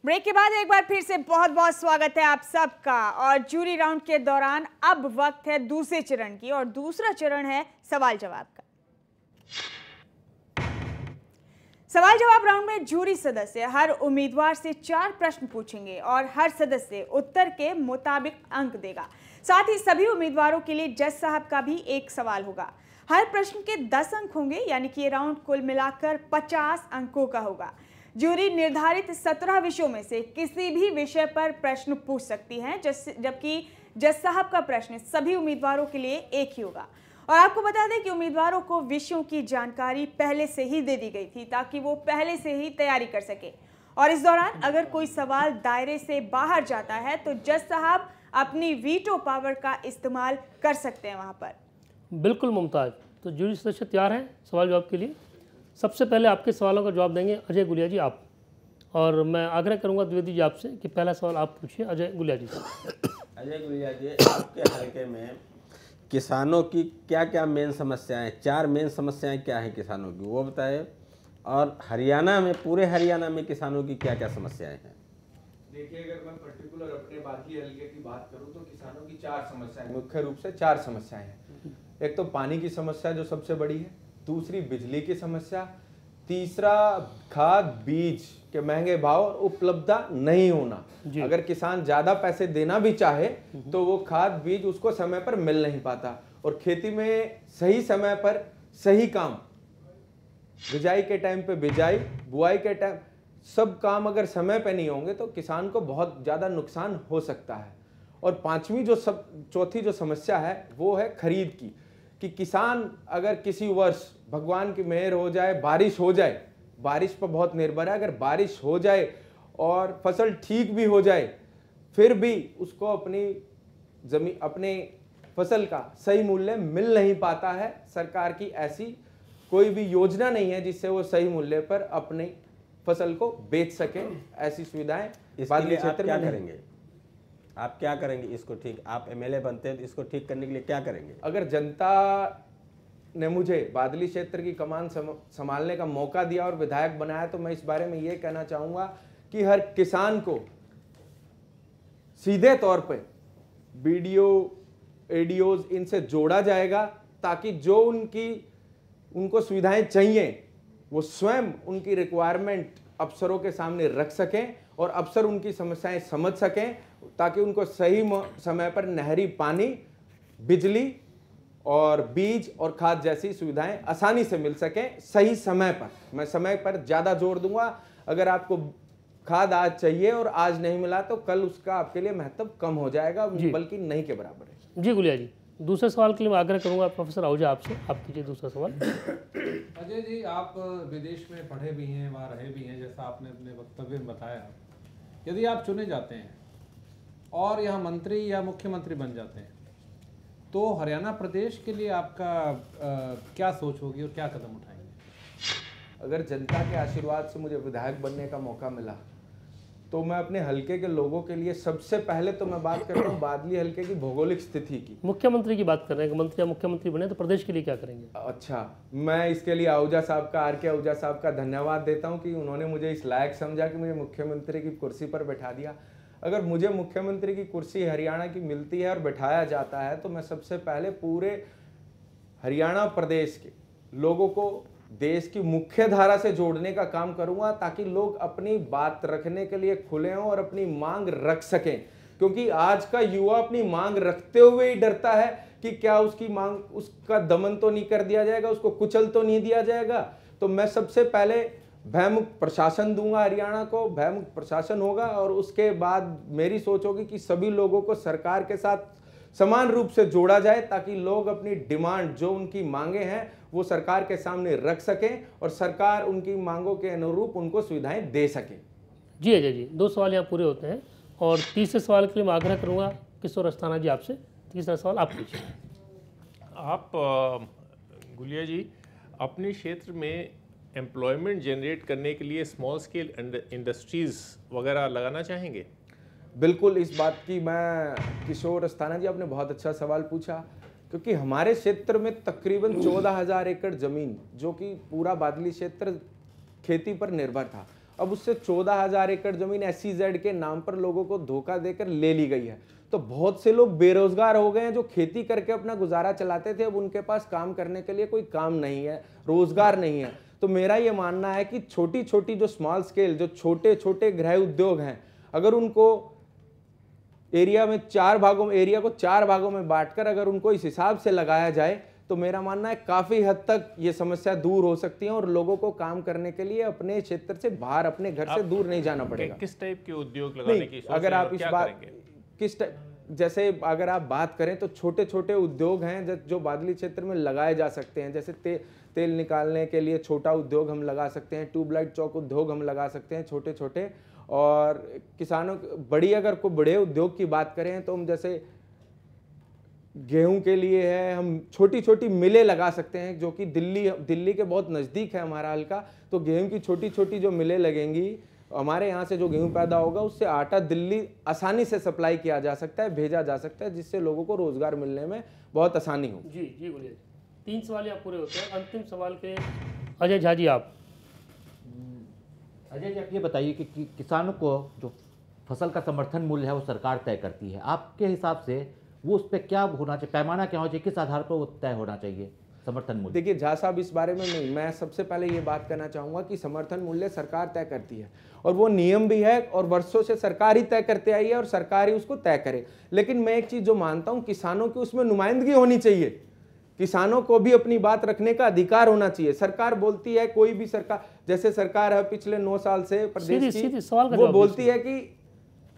Break के बाद एक बार फिर से बहुत बहुत स्वागत है आप सबका। और जूरी राउंड के दौरान अब वक्त है दूसरे चरण की, और दूसरा चरण है सवाल जवाब का। सवाल जवाब राउंड में जूरी सदस्य हर उम्मीदवार से 4 प्रश्न पूछेंगे और हर सदस्य उत्तर के मुताबिक अंक देगा। साथ ही सभी उम्मीदवारों के लिए जज साहब का भी एक सवाल होगा। हर प्रश्न के 10 अंक होंगे, यानी कि ये राउंड कुल मिलाकर 50 अंकों का होगा। जूरी निर्धारित 17 विषयों में से किसी भी विषय पर प्रश्न पूछ सकती है, जबकि जज साहब का प्रश्न सभी उम्मीदवारों के लिए एक ही होगा। और आपको बता दें कि उम्मीदवारों को विषयों की जानकारी पहले से ही दे दी गई थी, ताकि वो पहले से ही तैयारी कर सके। और इस दौरान अगर कोई सवाल दायरे से बाहर जाता है तो जज साहब अपनी वीटो पावर का इस्तेमाल कर सकते हैं वहां पर। बिल्कुल मुमताज। तो जूरी सदस्य तैयार हैं सवाल जवाब के लिए। सबसे पहले आपके सवालों का जवाब देंगे अजय गुलिया जी आप, और मैं आग्रह करूंगा द्विवेदी जी आपसे कि पहला सवाल आप पूछिए अजय गुलिया जी से। अजय गुलिया जी, आपके हलके में किसानों की क्या क्या मेन समस्याएं, 4 मेन समस्याएं क्या हैं किसानों की, वो बताएं। और हरियाणा में, पूरे हरियाणा में किसानों की क्या क्या समस्याएं हैं? देखिए, अगर मैं पर्टिकुलर अपने बादली हलके की बात करूं तो किसानों की 4 समस्याएं, मुख्य रूप से 4 समस्याएं हैं। एक तो पानी की समस्या जो सबसे बड़ी है, दूसरी बिजली की समस्या, तीसरा खाद बीज के महंगे भाव और उपलब्धता नहीं होना। अगर किसान ज्यादा पैसे देना भी चाहे तो वो खाद बीज उसको समय पर मिल नहीं पाता। और खेती में सही समय पर सही काम, बिजाई के टाइम पे बिजाई, बुआई के टाइम, सब काम अगर समय पे नहीं होंगे तो किसान को बहुत ज्यादा नुकसान हो सकता है। और चौथी जो समस्या है वो है खरीद की, कि किसान अगर किसी वर्ष भगवान की मेहर हो जाए, बारिश हो जाए, बारिश पर बहुत निर्भर है, अगर बारिश हो जाए और फसल ठीक भी हो जाए, फिर भी उसको अपने फसल का सही मूल्य मिल नहीं पाता है। सरकार की ऐसी कोई भी योजना नहीं है जिससे वो सही मूल्य पर अपनी फसल को बेच सके। ऐसी सुविधाएं बादली क्षेत्र में करेंगे। आप क्या करेंगे इसको ठीक? आप एमएलए बनते हैं तो इसको ठीक करने के लिए क्या करेंगे? अगर जनता ने मुझे बादली क्षेत्र की कमान संभालने का मौका दिया और विधायक बनाया तो मैं इस बारे में ये कहना चाहूंगा कि हर किसान को सीधे तौर पे बीडीओ, एडीओज इनसे जोड़ा जाएगा, ताकि जो उनको सुविधाएं चाहिए वो स्वयं उनकी रिक्वायरमेंट अफसरों के सामने रख सकें और अफसर उनकी समस्याएं समझ सकें, ताकि उनको सही समय पर नहरी पानी, बिजली और बीज और खाद जैसी सुविधाएं आसानी से मिल सकें सही समय पर। मैं समय पर ज़्यादा जोर दूंगा। अगर आपको खाद आज चाहिए और आज नहीं मिला तो कल उसका आपके लिए महत्व कम हो जाएगा, बल्कि नहीं के बराबर है। जी गुलिया जी, दूसरे सवाल के लिए मैं आग्रह करूंगा प्रोफेसर आहूजा आपसे, आप कीजिए दूसरा सवाल। अजय जी, आप विदेश में पढ़े भी हैं, वहाँ रहे भी हैं, जैसा आपने अपने वक्तव्य में बताया। यदि आप चुने जाते हैं और यहाँ मंत्री या मुख्यमंत्री बन जाते हैं तो हरियाणा प्रदेश के लिए आपका क्या सोच होगी और क्या कदम उठाएंगे? अगर जनता के आशीर्वाद से मुझे विधायक बनने का मौका मिला तो मैं अपने हलके के लोगों के लिए सबसे पहले तो मैं बात करता हूँ बादली हलके की भौगोलिक स्थिति की। मुख्यमंत्री की बात कर रहे हैं, मंत्री या मुख्यमंत्री बने तो प्रदेश के लिए क्या करेंगे? अच्छा, मैं इसके लिए आहूजा साहब का, आर के आहूजा साहब का धन्यवाद देता हूँ कि उन्होंने मुझे इस लायक समझा कि मुझे मुख्यमंत्री की कुर्सी पर बैठा दिया। अगर मुझे मुख्यमंत्री की कुर्सी हरियाणा की मिलती है और बैठाया जाता है तो मैं सबसे पहले पूरे हरियाणा प्रदेश के लोगों को देश की मुख्य धारा से जोड़ने का काम करूंगा, ताकि लोग अपनी बात रखने के लिए खुले हों और अपनी मांग रख सकें। क्योंकि आज का युवा अपनी मांग रखते हुए ही डरता है कि क्या उसकी मांग, उसका दमन तो नहीं कर दिया जाएगा, उसको कुचल तो नहीं दिया जाएगा। तो मैं सबसे पहले भयमुक्त प्रशासन दूंगा, हरियाणा को भयमुक्त प्रशासन होगा, और उसके बाद मेरी सोच होगी कि सभी लोगों को सरकार के साथ समान रूप से जोड़ा जाए, ताकि लोग अपनी डिमांड, जो उनकी मांगे हैं, वो सरकार के सामने रख सकें और सरकार उनकी मांगों के अनुरूप उनको सुविधाएं दे सके। जी अजय जी, 2 सवाल यहाँ पूरे होते हैं और तीसरे सवाल के लिए मैं आग्रह करूँगा किशोर अस्थाना जी आपसे। तीसरा सवाल आप पूछिए। आप गुलिया जी, अपने क्षेत्र में एम्प्लॉयमेंट जनरेट करने के लिए स्मॉल स्केल इंडस्ट्रीज़ वगैरह लगाना चाहेंगे? बिल्कुल, इस बात की मैं, किशोर अस्थाना जी आपने बहुत अच्छा सवाल पूछा, क्योंकि हमारे क्षेत्र में तकरीबन 14,000 एकड़ ज़मीन, जो कि पूरा बादली क्षेत्र खेती पर निर्भर था, अब उससे 14,000 एकड़ जमीन SEZ के नाम पर लोगों को धोखा देकर ले ली गई है। तो बहुत से लोग बेरोजगार हो गए हैं जो खेती करके अपना गुजारा चलाते थे, अब उनके पास काम करने के लिए कोई काम नहीं है, रोजगार नहीं है। तो मेरा ये मानना है कि छोटी छोटी जो स्मॉल स्केल, जो छोटे छोटे गृह उद्योग हैं, अगर उनको एरिया को 4 भागों में बांटकर अगर उनको इस हिसाब से लगाया जाए तो मेरा मानना है काफी हद तक ये समस्या दूर हो सकती है और लोगों को काम करने के लिए अपने क्षेत्र से बाहर, अपने घर से दूर नहीं जाना पड़ेगा। किस टाइप के उद्योग लगाने की सोच अगर रहे हैं आप और इस क्या बात करेंगे? जैसे अगर आप बात करें तो छोटे छोटे उद्योग हैं जो बादली क्षेत्र में लगाए जा सकते हैं। जैसे तेल निकालने के लिए छोटा उद्योग हम लगा सकते हैं, ट्यूबलाइट चौक उद्योग हम लगा सकते हैं छोटे छोटे। और किसानों अगर कोई बड़े उद्योग की बात करें तो हम जैसे गेहूं के लिए है, हम छोटी छोटी मिलें लगा सकते हैं, जो कि दिल्ली के बहुत नज़दीक है हमारा हल्का। तो गेहूं की छोटी छोटी जो मिलें लगेंगी, हमारे यहाँ से जो गेहूं पैदा होगा उससे आटा दिल्ली आसानी से सप्लाई किया जा सकता है, भेजा जा सकता है, जिससे लोगों को रोजगार मिलने में बहुत आसानी हो। जी बोलिए। 3 सवाल यहाँ पूरे होते हैं। अंतिम सवाल के अजय झा जी आप। अजय जी, आप ये बताइए कि किसानों को जो फसल का समर्थन मूल्य है वो सरकार तय करती है, आपके हिसाब से वो उस पर क्या होना चाहिए, पैमाना क्या होना चाहिए, किस आधार पर वो तय होना चाहिए समर्थन मूल्य? देखिए झा साहब, इस बारे में नहीं, मैं सबसे पहले ये बात करना चाहूँगा कि समर्थन मूल्य सरकार तय करती है और वो नियम भी है और वर्षों से सरकार ही तय करते आई है और सरकार ही उसको तय करे। लेकिन मैं एक चीज़ जो मानता हूँ, किसानों की उसमें नुमाइंदगी होनी चाहिए, किसानों को भी अपनी बात रखने का अधिकार होना चाहिए। सरकार बोलती है, कोई भी सरकार, जैसे सरकार है पिछले 9 साल से प्रदेश की, वो बोलती है कि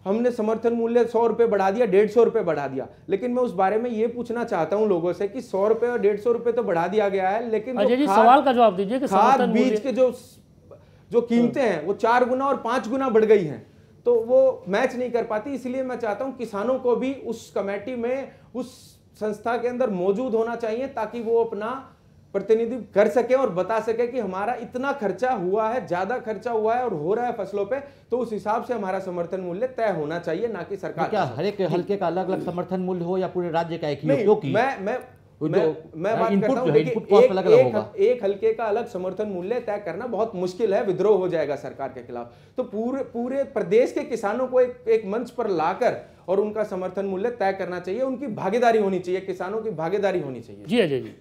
हमने समर्थन मूल्य 100 रुपए बढ़ा दिया, 150 रुपए बढ़ा दिया। लेकिन मैं उस बारे में ये पूछना चाहता हूं लोगों से कि 100 रुपए और 150 रुपए तो बढ़ा दिया गया है, लेकिन सवाल का जवाब दीजिए कि खाद बीज के जो कीमतें हैं वो 4 गुना और 5 गुना बढ़ गई हैं, तो वो मैच नहीं कर पाती। इसलिए मैं चाहता हूं किसानों को भी उस कमेटी में, उस संस्था के अंदर मौजूद होना चाहिए, ताकि वो अपना प्रतिनिधित्व कर सके और बता सके कि हमारा इतना खर्चा हुआ है, ज्यादा खर्चा हुआ है और हो रहा है फसलों पे, तो उस हिसाब से हमारा समर्थन मूल्य तय होना चाहिए, ना कि सरकार। क्या हर एक हल्के का अलग अलग समर्थन मूल्य हो या पूरे राज्य का एक ही हो? क्योंकि मैं बात करता हूं, एक हल्के का अलग समर्थन मूल्य तय करना बहुत मुश्किल है, विद्रोह हो जाएगा सरकार के खिलाफ। तो पूरे प्रदेश के किसानों को एक मंच पर लाकर और उनका समर्थन मूल्य तय करना चाहिए, उनकी भागीदारी होनी चाहिए, किसानों की भागीदारी होनी चाहिए। जी अजय जी।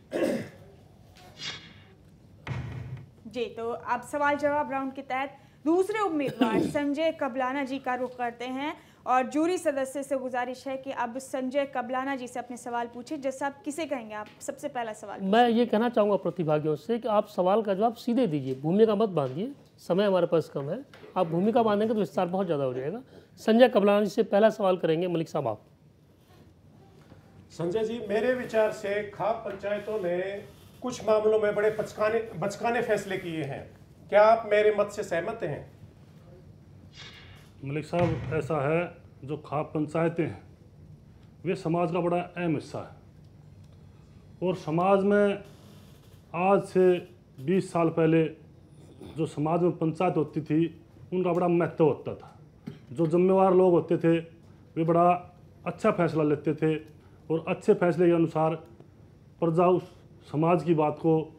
जी, तो अब सवाल जवाब राउंड के तहत दूसरे उम्मीदवार संजय कबलाना जी का रुख करते हैं और जूरी सदस्य से गुजारिश है कि अब संजय कबलाना जी से अपने सवाल पूछें। जैसे आप किसे कहेंगे, आप सबसे पहला सवाल? मैं ये कहना चाहूँगा प्रतिभागियों से कि आप सवाल का जवाब सीधे दीजिए, भूमिका मत बांधिए, समय हमारे पास कम है। आप भूमिका बांधेंगे तो विस्तार बहुत ज़्यादा हो जाएगा। संजय कबलाना जी से पहला सवाल करेंगे मलिक साहब आप। संजय जी, मेरे विचार से खाप पंचायतों ने कुछ मामलों में बड़े बचकाने फैसले किए हैं, क्या आप मेरे मत से सहमत हैं? मलिक साहब, ऐसा है, जो खाप पंचायतें हैं वे समाज का बड़ा अहम हिस्सा है और समाज में आज से 20 साल पहले जो समाज में पंचायत होती थी उनका बड़ा महत्व होता था। जो जिम्मेवार लोग होते थे वे बड़ा अच्छा फैसला लेते थे और अच्छे फैसले के अनुसार प्रजा उस समाज की बात को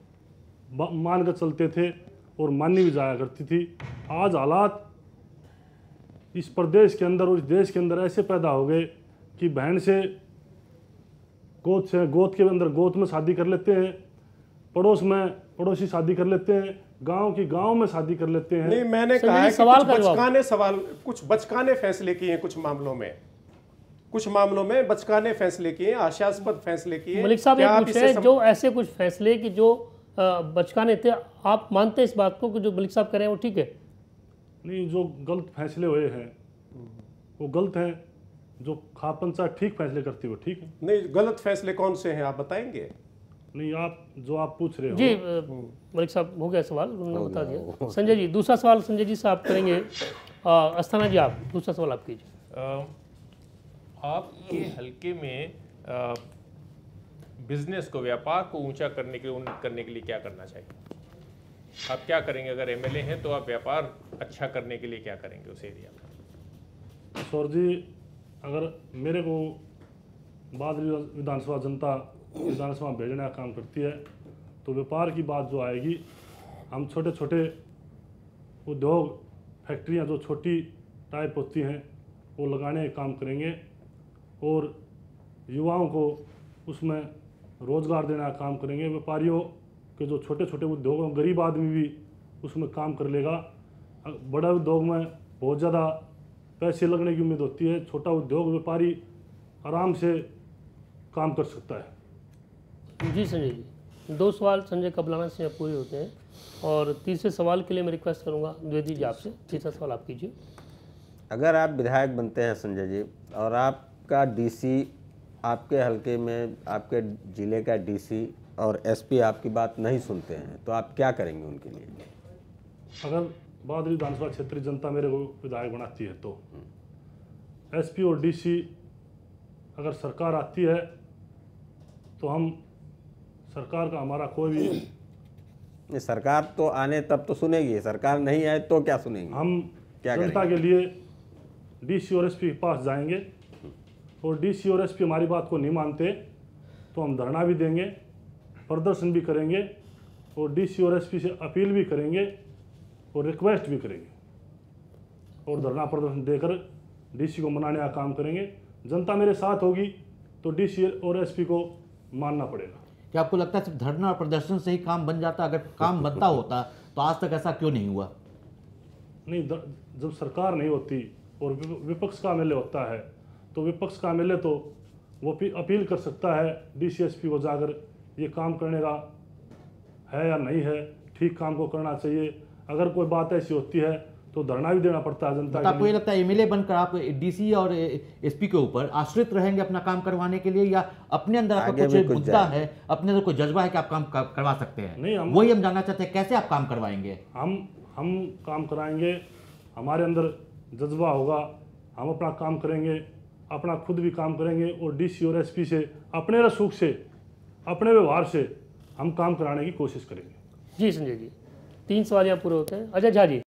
मान कर चलते थे और मानी भी जाया करती थी। आज हालात इस प्रदेश के अंदर और इस देश के अंदर ऐसे पैदा हो गए कि बहन से गोद के अंदर गोद में शादी कर लेते हैं, पड़ोस में पड़ोसी शादी कर लेते हैं, गांव की गांव में शादी कर लेते हैं। नहीं, मैंने कहा है कि कुछ बचकाने फैसले किए हैं, कुछ मामलों में बचकाने फैसले किए, आशास्पद फैसले किए। मलिक साहब ये पूछ रहे हैं जो ऐसे कुछ फैसले कि जो बचकाने थे, आप मानते हैं इस बात को कि जो मलिक साहब कह रहे हैं वो ठीक है? नहीं, जो गलत फैसले हुए हैं वो गलत हैं, जो खाप पंचायत ठीक फैसले करती है वो ठीक है। नहीं, गलत फैसले कौन से हैं आप बताएंगे? नहीं, आप पूछ रहे हो। जी मलिक साहब, हो गया सवाल, उन्होंने बता दिया। संजय जी, दूसरा सवाल संजय जी से आप करेंगे। अस्थाना जी, आप दूसरा सवाल आप कीजिए। आपके हल्के में बिजनेस को, व्यापार को ऊंचा करने के लिए, उन्नत करने के लिए क्या करना चाहिए? आप क्या करेंगे? अगर एमएलए हैं तो आप व्यापार अच्छा करने के लिए क्या करेंगे उस एरिया में? सौर जी, अगर मेरे को बादली विधानसभा जनता विधानसभा भेजने का काम करती है तो व्यापार की बात जो आएगी, हम छोटे छोटे उद्योग फैक्ट्रियां जो छोटी टाइप होती हैं वो लगाने का काम करेंगे और युवाओं को उसमें रोज़गार देने का काम करेंगे। व्यापारियों के जो छोटे छोटे उद्योग हैं, गरीब आदमी भी उसमें काम कर लेगा। बड़ा उद्योग में बहुत ज़्यादा पैसे लगने की उम्मीद होती है, छोटा उद्योग व्यापारी आराम से काम कर सकता है। जी संजय जी, 2 सवाल संजय कबलाना से पूरे होते हैं और तीसरे सवाल के लिए मैं रिक्वेस्ट करूंगा द्विवेदी जी आपसे, तीसरा सवाल आप कीजिए। अगर आप विधायक बनते हैं संजय जी और आपका डीसी आपके हलके में, आपके ज़िले का डीसी और एसपी आपकी बात नहीं सुनते हैं तो आप क्या करेंगे उनके लिए? अगर बादरी विधानसभा क्षेत्रीय जनता मेरे को विधायक बनाती है तो एसपी और डीसी अगर सरकार आती है तो हम सरकार का हमारा कोई भी नहीं, सरकार तो आने तब तो सुनेगी, सरकार नहीं आए तो क्या सुनेंगे? हम क्या जनता के लिए डीसी और एसपी के पास जाएंगे और डीसी और एसपी हमारी बात को नहीं मानते तो हम धरना भी देंगे, प्रदर्शन भी करेंगे और डीसी और एसपी से अपील भी करेंगे और रिक्वेस्ट भी करेंगे और धरना प्रदर्शन देकर डीसी को मनाने का काम करेंगे। जनता मेरे साथ होगी तो डीसी और एसपी को मानना पड़ेगा। क्या आपको लगता है सिर्फ धरना और प्रदर्शन से ही काम बन जाता? अगर काम बनता होता तो आज तक ऐसा क्यों नहीं हुआ? नहीं, जब सरकार नहीं होती और विपक्ष का एमएलए होता है तो विपक्ष का एमएलए तो वो अपील कर सकता है डीसी एसपी को जाकर ये काम करने का है या नहीं है, ठीक काम को करना चाहिए। अगर कोई बात ऐसी होती है तो धरना भी देना पड़ता है जनता के आपको ये लिए। लगता है एमएलए बनकर आप डीसी और एसपी के ऊपर आश्रित रहेंगे अपना काम करवाने के लिए, या अपने अंदर आपका आगे भी कुछ कुछ मुद्दा जाए। है, अपने अंदर कोई जज्बा है कि आप काम करवा सकते हैं? नहीं, वही हम जानना चाहते हैं, कैसे आप काम करवाएंगे? हम काम कराएंगे, हमारे अंदर जज्बा होगा, हम अपना काम करेंगे, अपना खुद भी काम करेंगे और डीसी और एसपी से अपने रसूख से, अपने व्यवहार से हम काम कराने की कोशिश करेंगे। जी संजय जी, 3 सवाल यहाँ पूरे होते हैं। अजय झा जी।